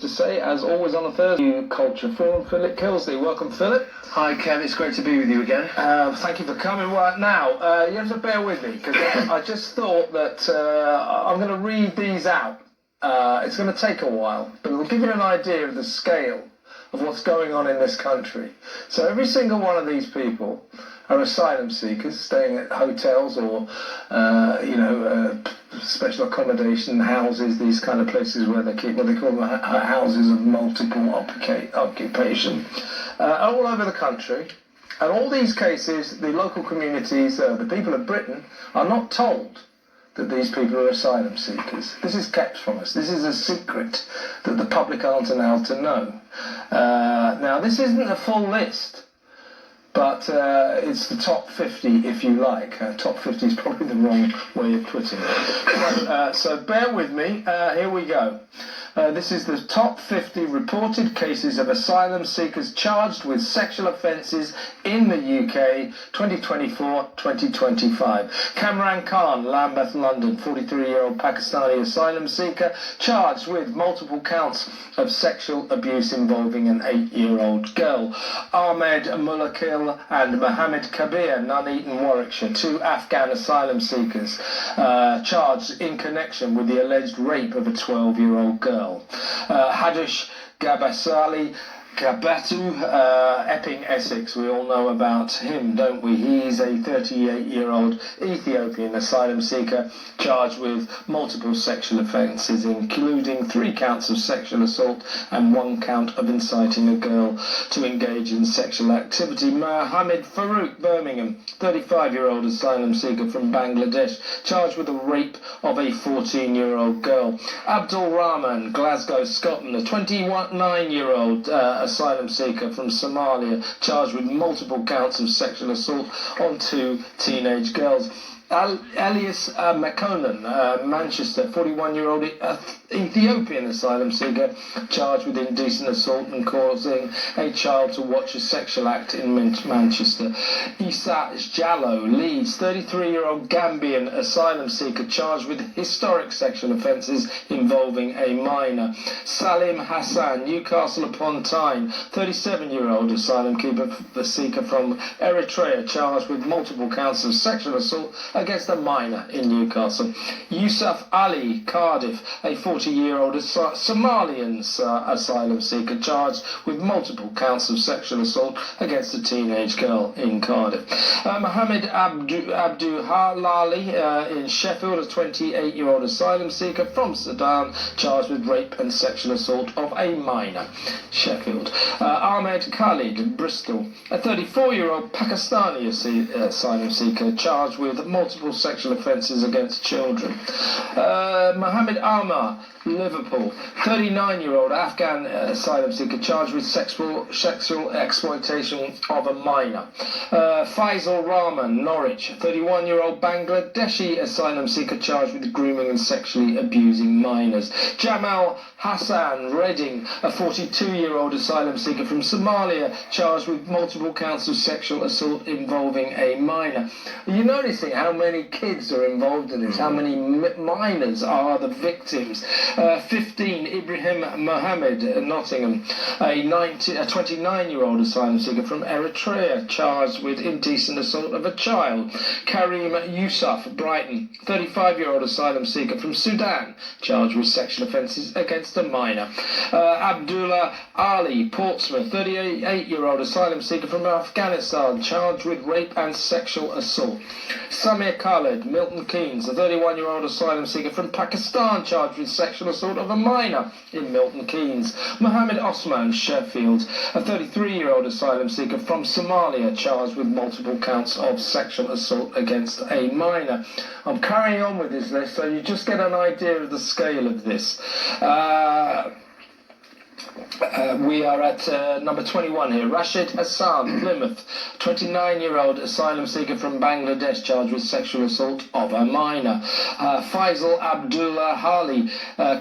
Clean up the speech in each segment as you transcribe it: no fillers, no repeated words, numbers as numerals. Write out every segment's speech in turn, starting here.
to say, as always on a Thursday, New Culture Forum, Philip Kilsley. Welcome, Philip. Hi, Kev. It's great to be with you again. Thank you for coming. Right now, you have to bear with me, because I just thought that I'm going to read these out. It's going to take a while, but it'll give you an idea of the scale of what's going on in this country. So every single one of these people are asylum seekers staying at hotels or, special accommodation houses, these kind of places where they keep what they call them houses of multiple occupation, all over the country. And all these cases, the local communities, the people of Britain, are not told that these people are asylum seekers. This is kept from us. This is a secret that the public aren't allowed to know. Now, this isn't a full list, but it's the top 50, if you like. Top 50 is probably the wrong way of putting it. So bear with me. Here we go. This is the top 50 reported cases of asylum seekers charged with sexual offences in the UK 2024-2025. Kamran Khan, Lambeth, London, 43-year-old Pakistani asylum seeker, charged with multiple counts of sexual abuse involving an 8-year-old girl. Ahmed Mulakil and Mohammed Kabir, Nuneaton, Warwickshire, 2 Afghan asylum seekers, charged in connection with the alleged rape of a 12-year-old girl. Hadish Gabasali Kabatu, Epping, Essex. We all know about him, don't we? He's a 38-year-old Ethiopian asylum seeker charged with multiple sexual offences, including 3 counts of sexual assault and 1 count of inciting a girl to engage in sexual activity. Mohammed Farouk, Birmingham, 35-year-old asylum seeker from Bangladesh, charged with the rape of a 14-year-old girl. Abdul Rahman, Glasgow, Scotland, a 29-year-old asylum seeker from Somalia, charged with multiple counts of sexual assault on 2 teenage girls. Elias Mekonnen, Manchester, 41-year-old Ethiopian asylum seeker, charged with indecent assault and causing a child to watch a sexual act in Manchester. Issa Jallo, Leeds, 33-year-old Gambian asylum seeker, charged with historic sexual offences involving a minor. Salim Hassan, Newcastle upon Tyne, 37-year-old asylum seeker from Eritrea, charged with multiple counts of sexual assault against a minor in Newcastle. Yusuf Ali, Cardiff, a 40-year-old Somalian asylum seeker, charged with multiple counts of sexual assault against a teenage girl in Cardiff. Mohammed Abduhalali in Sheffield, a 28-year-old asylum seeker from Sudan, charged with rape and sexual assault of a minor. Sheffield. Ahmed Khalid, Bristol, a 34-year-old Pakistani asylum seeker, charged with multiple sexual offences against children. Mohammed Amar, Liverpool, 39-year-old Afghan asylum seeker, charged with sexual exploitation of a minor. Faisal Rahman, Norwich, 31-year-old Bangladeshi asylum seeker, charged with grooming and sexually abusing minors. Jamal Hassan, Reading, a 42-year-old asylum seeker from Somalia, charged with multiple counts of sexual assault involving a minor. Are you noticing how many kids are involved in this? How many minors are the victims? 15, Ibrahim Mohammed, Nottingham, a 29-year-old asylum seeker from Eritrea, charged with indecent assault of a child. Karim Yusuf, Brighton, 35-year-old asylum seeker from Sudan, charged with sexual offences against a minor. Abdullah Ali, Portsmouth, 38-year-old asylum seeker from Afghanistan, charged with rape and sexual assault. Samir Khaled, Milton Keynes, a 31-year-old asylum seeker from Pakistan, charged with sexual assault of a minor in Milton Keynes. Mohammed Osman, Sheffield, a 33-year-old asylum seeker from Somalia, charged with multiple counts of sexual assault against a minor. I'm carrying on with this list so you just get an idea of the scale of this. We are at number 21 here. Rashid Hassan, Plymouth, 29-year-old asylum seeker from Bangladesh, charged with sexual assault of a minor. Faisal Abdullah Hali,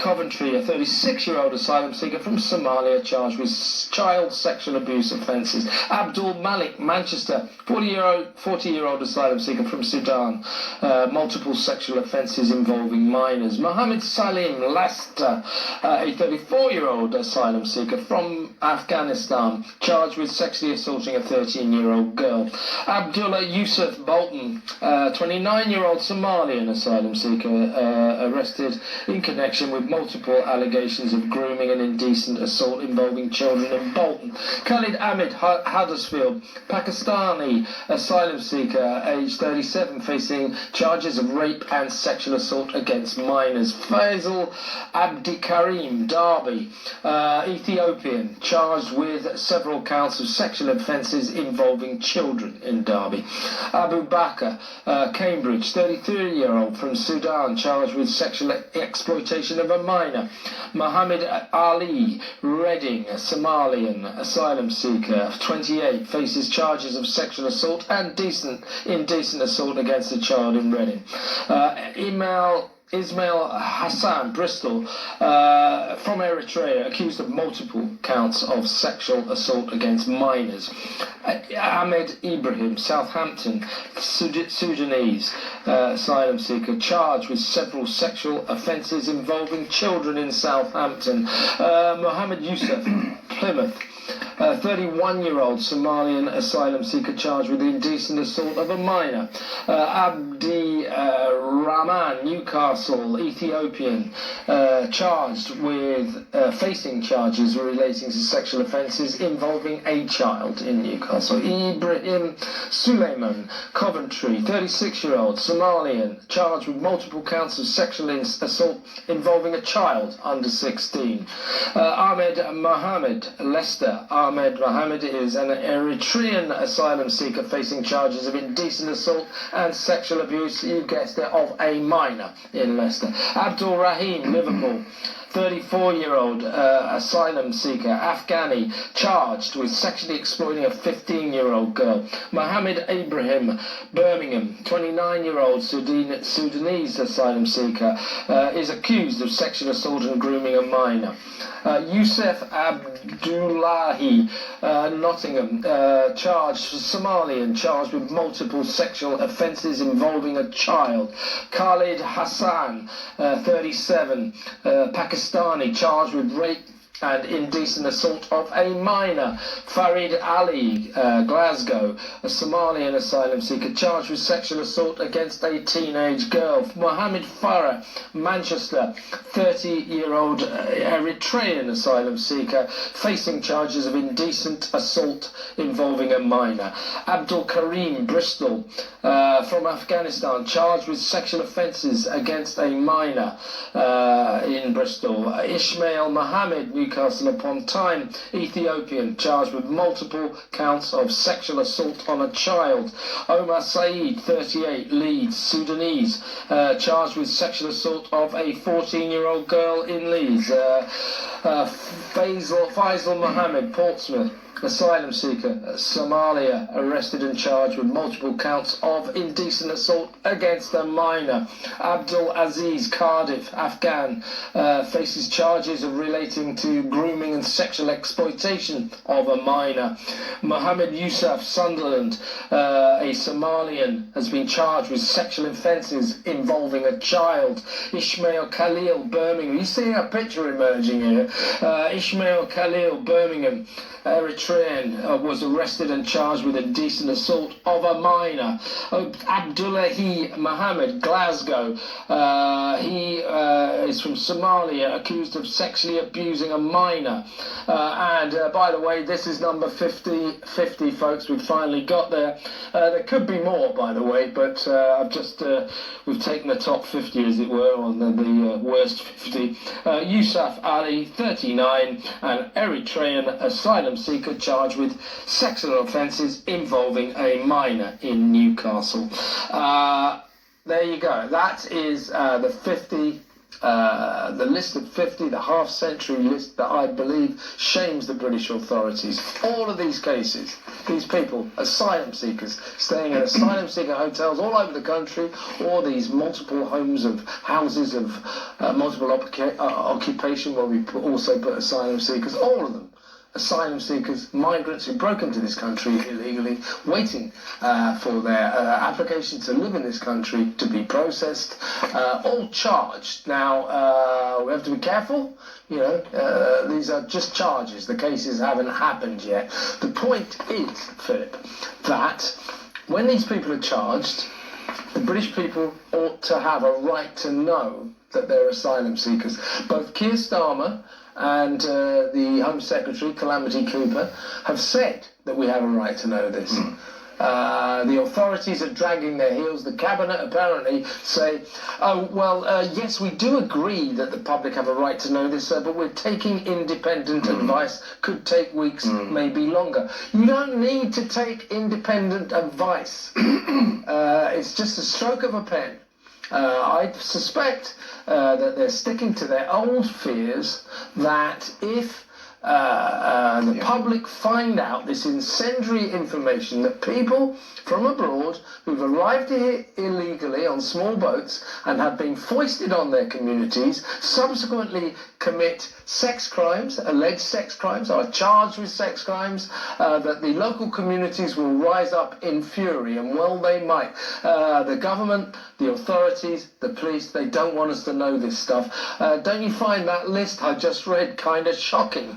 Coventry, a 36-year-old asylum seeker from Somalia, charged with child sexual abuse offences. Abdul Malik, Manchester, 40-year-old asylum seeker from Sudan, multiple sexual offences involving minors. Mohammed Salim, Leicester, a 34-year-old asylum seeker from Afghanistan, charged with sexually assaulting a 13-year-old girl. Abdullah Yusuf Bolton, 29-year-old Somalian asylum seeker, arrested in connection with multiple allegations of grooming and indecent assault involving children in Bolton. Khalid Ahmed, Huddersfield, Pakistani asylum seeker, aged 37, facing charges of rape and sexual assault against minors. Faisal Abdikarim, Derby, Ethiopian, charged with several counts of sexual offences involving children in Derby. Abu Bakr, Cambridge, 33-year-old from Sudan, charged with sexual exploitation of a minor. Mohammed Ali, Reading, a Somalian asylum seeker, 28, faces charges of sexual assault and indecent assault against a child in Reading. Ismail Hassan, Bristol, from Eritrea, accused of multiple counts of sexual assault against minors. Ahmed Ibrahim, Southampton, Sudanese asylum seeker, charged with several sexual offences involving children in Southampton. Mohammed Yusuf, Plymouth, 31-year-old Somalian asylum seeker, charged with indecent assault of a minor. Abdi Rahman, Newcastle, Ethiopian, charged with facing charges relating to sexual offences involving a child in Newcastle. Ibrahim Suleiman, Coventry, 36-year-old Somalian, charged with multiple counts of sexual assault involving a child under 16. Ahmed Mohammed, Leicester. Ahmed Mohammed is an Eritrean asylum seeker facing charges of indecent assault and sexual abuse, you guessed it, of a minor in Leicester. Abdul Rahim, Liverpool, 34-year-old asylum seeker, Afghani, charged with sexually exploiting a 15-year-old girl. Mohammed Ibrahim, Birmingham, 29-year-old Sudanese asylum seeker, is accused of sexual assault and grooming a minor. Youssef Abdullahi, Nottingham, Somalian, charged with multiple sexual offences involving a child. Khalid Hassan, 37, Pakistani, charged with rape and indecent assault of a minor. Farid Ali, Glasgow, a Somalian asylum seeker, charged with sexual assault against a teenage girl. Mohammed Farah, Manchester, 30-year-old Eritrean asylum seeker, facing charges of indecent assault involving a minor. Abdul Karim, Bristol, from Afghanistan, charged with sexual offences against a minor in Bristol. Ismail Mohammed, Newcastle upon Tyne, Ethiopian, charged with multiple counts of sexual assault on a child. Omar Saeed, 38, Leeds, Sudanese, charged with sexual assault of a 14-year-old girl in Leeds. Faisal Mohammed, Portsmouth, asylum seeker, Somalia, arrested and charged with multiple counts of indecent assault against a minor. Abdul Aziz, Cardiff, Afghan, faces charges of relating to grooming and sexual exploitation of a minor. Mohammed Yusuf, Sunderland, a Somalian, has been charged with sexual offences involving a child. Ismail Khalil, Birmingham, you see a picture emerging here. Ismail Khalil, Birmingham, Eritrean, was arrested and charged with indecent assault of a minor. Abdullahi Mohammed, Glasgow, he is from Somalia, accused of sexually abusing a minor. And by the way, this is number 50, folks. We've finally got there. There could be more, by the way, but I've just we've taken the top 50, as it were, on the worst 50. Yusuf Ali, 39, an Eritrean asylum seeker, charged with sexual offences involving a minor in Newcastle. There you go. That is the 50 the list of 50, the half-century list that I believe shames the British authorities. All of these cases, these people, asylum seekers, staying in asylum seeker hotels all over the country, or these multiple houses of multiple occupation where we also put asylum seekers, all of them. Asylum seekers, migrants who broke into this country illegally, waiting for their application to live in this country to be processed, all charged. Now, we have to be careful. You know, these are just charges. The cases haven't happened yet. The point is, Philip, that when these people are charged, the British people ought to have a right to know that they're asylum seekers. Both Keir Starmer and the Home Secretary, Calamity Cooper, have said that we have a right to know this. The authorities are dragging their heels. The Cabinet apparently say, oh, well, yes, we do agree that the public have a right to know this, but we're taking independent advice. Could take weeks, maybe longer. You don't need to take independent advice. It's just a stroke of a pen. I suspect that they're sticking to their old fears that if the public find out this incendiary information that people from abroad who've arrived here illegally on small boats and have been foisted on their communities subsequently commit sex crimes, alleged sex crimes, are charged with sex crimes, that the local communities will rise up in fury, and well they might. The government, the authorities, the police, they don't want us to know this stuff. Don't you find that list I just read kind of shocking?